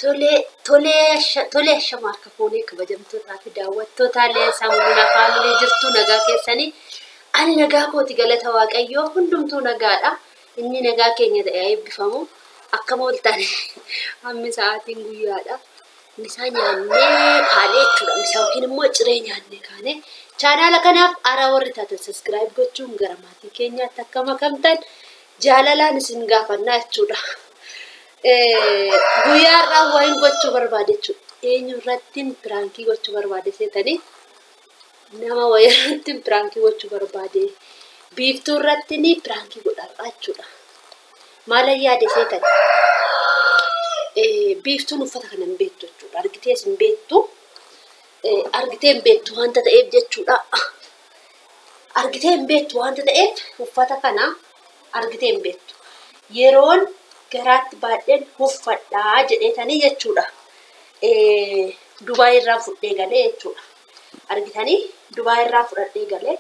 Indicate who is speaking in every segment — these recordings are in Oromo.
Speaker 1: Tole shamarka foonii kabajamtootaa fi daawwattootaa Saamuunaa faamilee jirtu nagaa keessanii ani nagaa kooti galata waaqayyoo hundumtuu nagaadha inni nagaa keenya ta'ee eebbifamu akka mooltaan hammi sa'aatiin guyyaadha misaa nyaannee kaanee jechuudha misaa yookiin immoo ciree nyaannee kaanee chaanaala kanaaf araa warri taatan subscribe gochuun gara maatii keenyaatti akka makamtan jaalalaan isin gaafannaa jechuudha. Guyyaarraa waan gochuu barbaade jechuudha. Eenyurrattiin piraankii gochuu barbaade seetanii nama wayirrattiin piraankii gochuu barbaade biiftuurrattiin piraankii godharraa jechuudha. Maal yaade seetan biiftuun uffata kana hin beektu jechuudha. Argitees hin beektu argitee hin beektu wanta ta'eef jechuudha. Argitee hin beektu wanta ta'eef uffata kana argitee hin beektu yeroon garaatti baadheen uffadhaa jedheetanii jechuudha. Dubaay irraa fudhee galee jechuudha. Argitanii Dubaay irraa fudhadhee galee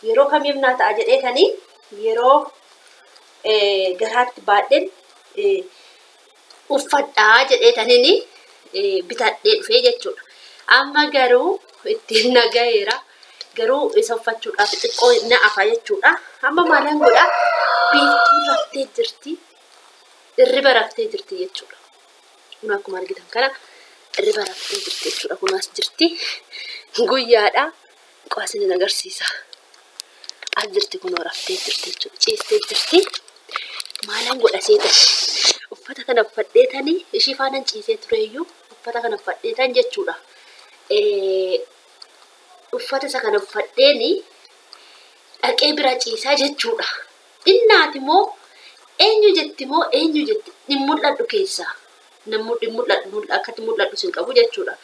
Speaker 1: yeroo kamiif naa ta'a jedheetanii yeroo garaatti baadheen uffadhaa jedheetanii bitadhee dhufee jechuudha. Amma garuu ittiin nagayeera garuu isa uffachuudhaaf xiqqoo na afa jechuudha. Amma maalaan godhaa biiftuun raftee jirti. Irriba raftee jirti jechuudha. Kun akkuma argitan kana irriba raftee jirti jechuudha. Kun as jirti. Guyyaadha. Qo'asin agarsiisa. As jirti kun raftee jirti jechuudha. Ciistee jirti. Maalaan godha seetan. Uffata kana uffadheetanii ishii faanan ciisee tureeyyuu uffata kana uffadheetan jechuudha. Uffata isa kana uffadheeni dhaqee bira ciisaa jechuudha. Innaati moo eenyu jetti mul'adhu keessa namni mul'adhu akkatti mul'adhu sin qabu jechuudha.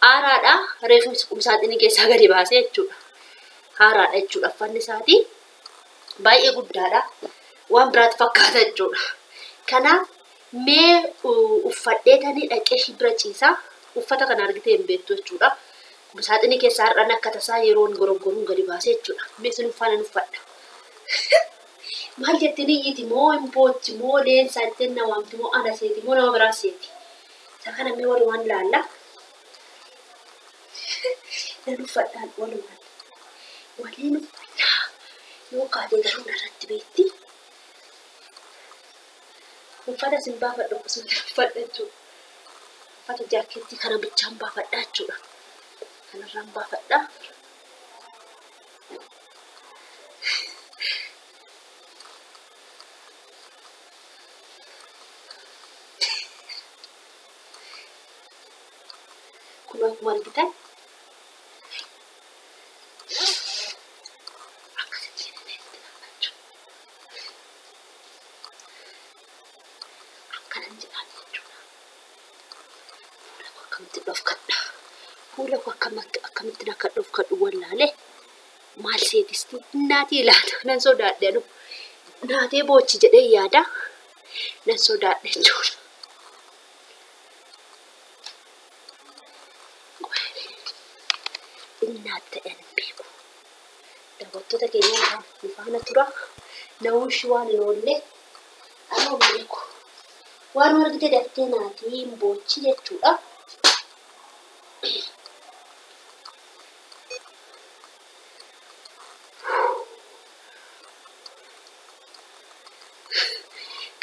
Speaker 1: Haaraadha reefu qubsaaxinii keessaa gadi baasee jechuudha. Haaraadha jechuudha uffanni isaatii baay'ee guddaadha waan biraatti fakkaata jechuudha. Kanaaf mee uffadheetanii dhaqee bira ciisaa uffata kana argitee hin beektu jechuudha. Qubsaaxinii keessaa har'an akka tasaa yeroon goroggoruun gadi baasee jechuudha. Mee sin uffana uffadha. Maal jettini itti moo impochi moo leensa ittiin nawaamti moo ana seeti moo nama biraa seeti. Isa kana mee warri waan laalla. Nan uffadhaan walumaan. Waliin uffannaa yoo kaatee garuu narratti beekti. Uffata sin baafadhu akkasuma uffadha jechuudha. Uffata jaakkeettii kana bichaan baafadhaa jechuudha. Kanarraan baafadhaa. Kun akkuma argitan akkanan jedhaan jechuudha. Fuula koo akkamitti akka dhofkadhu wallaalee maal seetisti naatii ilaala nan sodaadhe anu naatee boochi jedhee yaada nan sodaadhe jechuudha. Innaata en beeku daawwattoota keenya faana tura nawushi waan hin oolle amma beeku waan argite daftee naatii boochi jechuudha.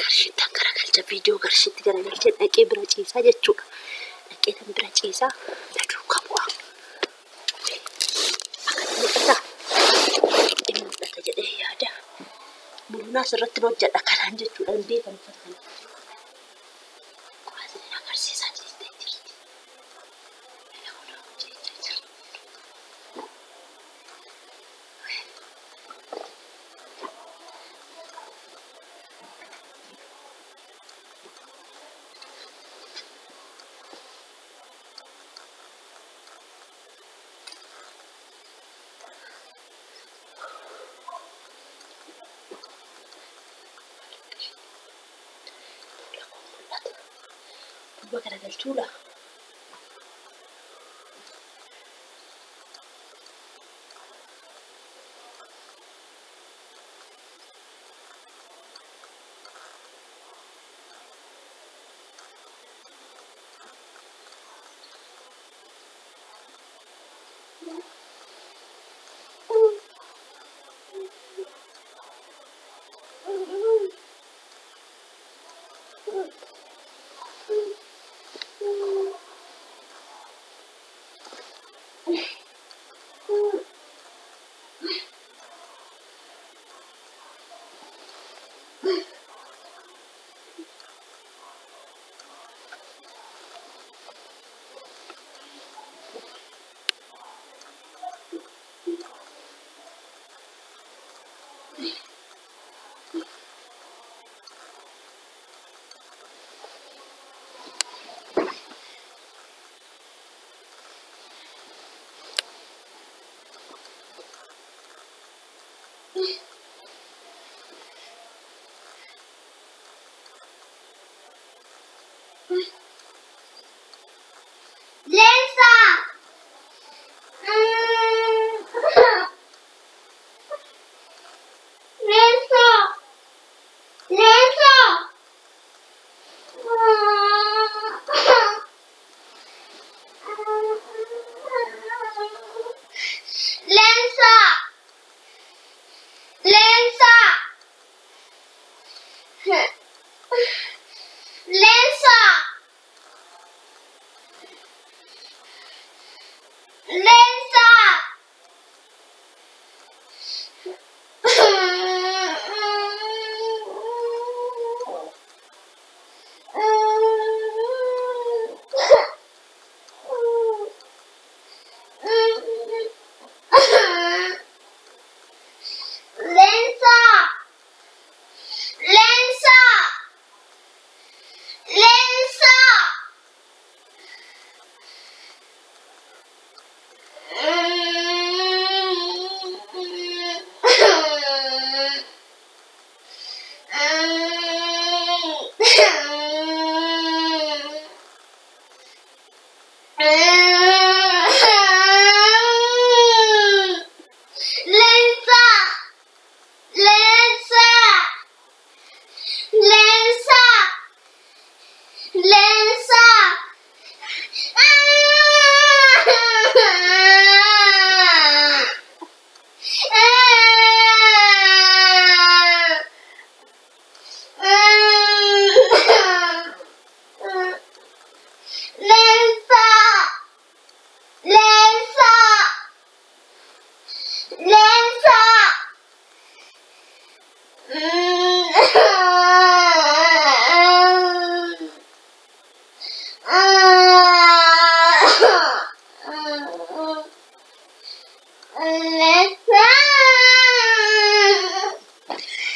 Speaker 1: Garshiittan garagalcha viidiyoo garshiitti garagalchee dhaqee bira ciisaa jechuudha. Dhaqee tan bira ciisaa daduu qabu. Mul'unaas irratti hojjedha kanaan jechuudha hin beekan uffata kana. Qo'asin agarsiisaa ciistee jirti. Garagalchuudha.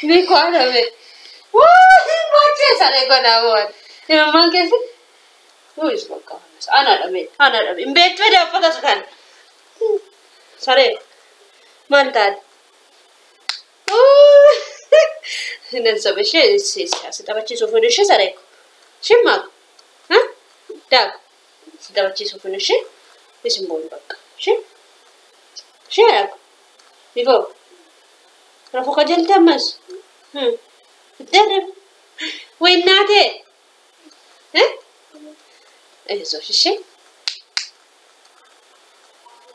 Speaker 2: Bikonabe. Wah, macam sana konawan. Memang kasi. Wis makanas. Ana dabe. Imbet wede apa kan? Sare. Mantan. Oh. Nan sabe she sita bachi sofone she sare. Shimma. Ha? Dag. Sita bachi sofone she. Isim bol bak. She. She. Biko. Rafu kajal tamas. Derem. Wennate. Aizosh እሺ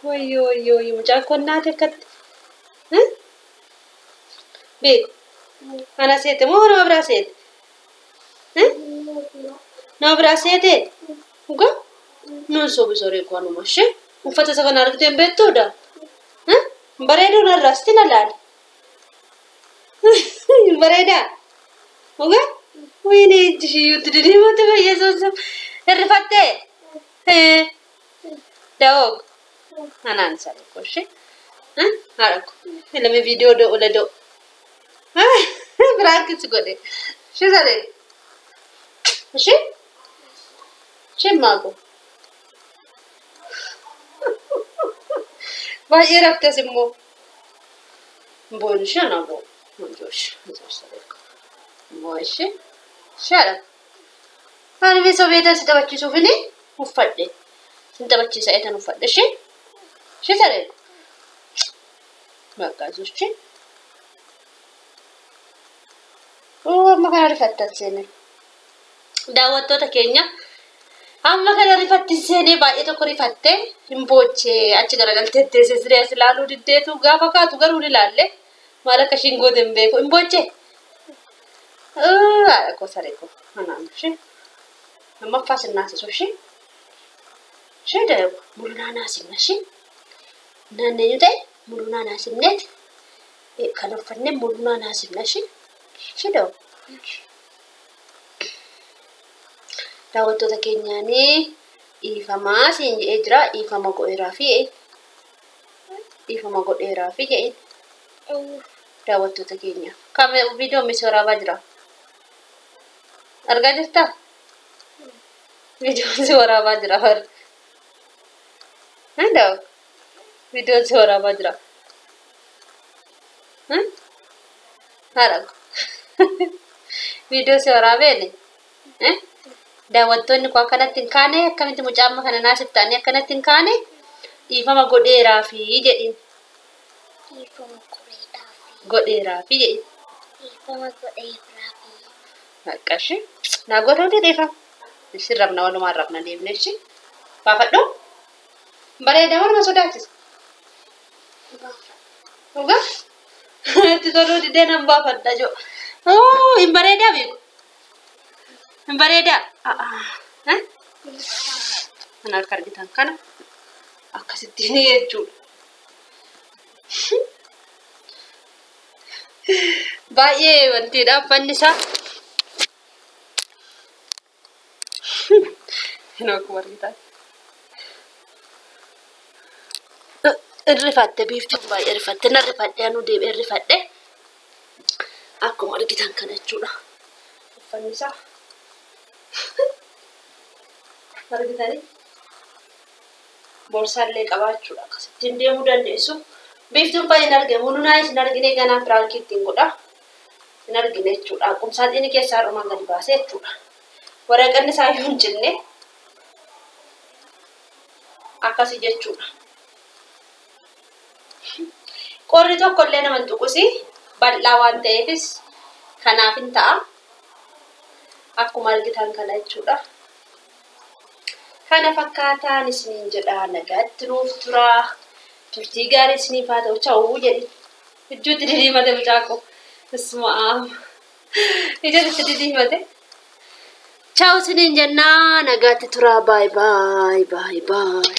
Speaker 2: ወይ ሙጫኮ እናቴ ከት ቤት አና ሴት ሞሆነ አብራ ሴት ናብራ ሴት uga non so bisore kwano mashe ufata sakana argte betto da baredo na rasti na lal bareda uga wini yudidi mate yesos erfate dog anan sare koshi arako elame video do oledo brackets gode she sare she mago vai era ptesimo bonisha na bo josh sare boishe shara ani besobeta sitabachi sufini ufadde sitabachi saetan ufadde she sare magazuchi magari fattatsene daawwattoota keenya Amma kana rifatti seenee baay'ee tokko rifattee hin boochee achi garagaltee teessee siree ilaaluu diddeetu gaafa kaatu garuu ni ilaalle maal akka ishiin goote hin beeku hin boochee. Haadha koo saree koo manaan ishee amma faas hin naasisu ishee ishee dalagu mul'inaa naasinna ishee naanneenyu ta'e mul'inaa naasinneeti kan uffannee mul'inaa naasinna ishee ishee dalagu. Daawwattoota keenyaanii dhiifamaa siin jedhee jira. Dhiifama godheeraa fi jedheen daawwattoota keenya. Viidiyoon mis waraabaa jira. Argaa jirtaa? Viidiyoon si waraabaa jira. Viidiyoon si waraabaa jira. Haadha viidiyoo si waraabeeni. Daawwattoonni koo akkanatti hin kaane akkamitti mucaama kana naasif ta'anii akkanatti hin kaane dhiifama godheeraa fi jedhin. Godheeraa fi jedhin. Akkashii naa godhuu dhiifama. Isin rabna walumaan rabna deemne ishee baafadhu. Bareeda morma sodaachisa. Dhugaa? Itti toluu didee nan baafadha joo. Hin bareedaa beeku. Hin bareedaa. Kan akka argitan kana akkasittiin jechuudha. Baay'ee wantiidha uffanni isaa. Hin akkuma argitan. Irrifatte biiftuun baay'ee rifatte na rifadhe anu deebi'ee rifadhe akkuma argitan kana jechuudha. Uffanni isaa. Argitanii borsaallee qabaachuudha akkasittiin deemuu dandeessu. Biiftuun baay'ee hin argine mul'inaa isin argine ganaa piraanki ittiin godha hin argine jechuudha. Qumsaaxiini keessaa har'umaan gadi baasee jechuudha. Waraqanni isaa iyyuu hin cinne akkasii jechuudha. Qorri tokkollee nama hin tuqusi bal'aa waan ta'eefis kanaaf hin ta'a. Akkuma argitan kana jechuudha. Kana fakkaataan isiniin jedha nagaatti nuuf tura. Turtii gaarii isiniif haa ta'u chawuu jedhi. Ijuutti diddiimate mucaaqoo. Ismaa'aam. Ijuutti diddiimate. Chawu isiniin jennaa nagaatti tura. Baay baay baay baay.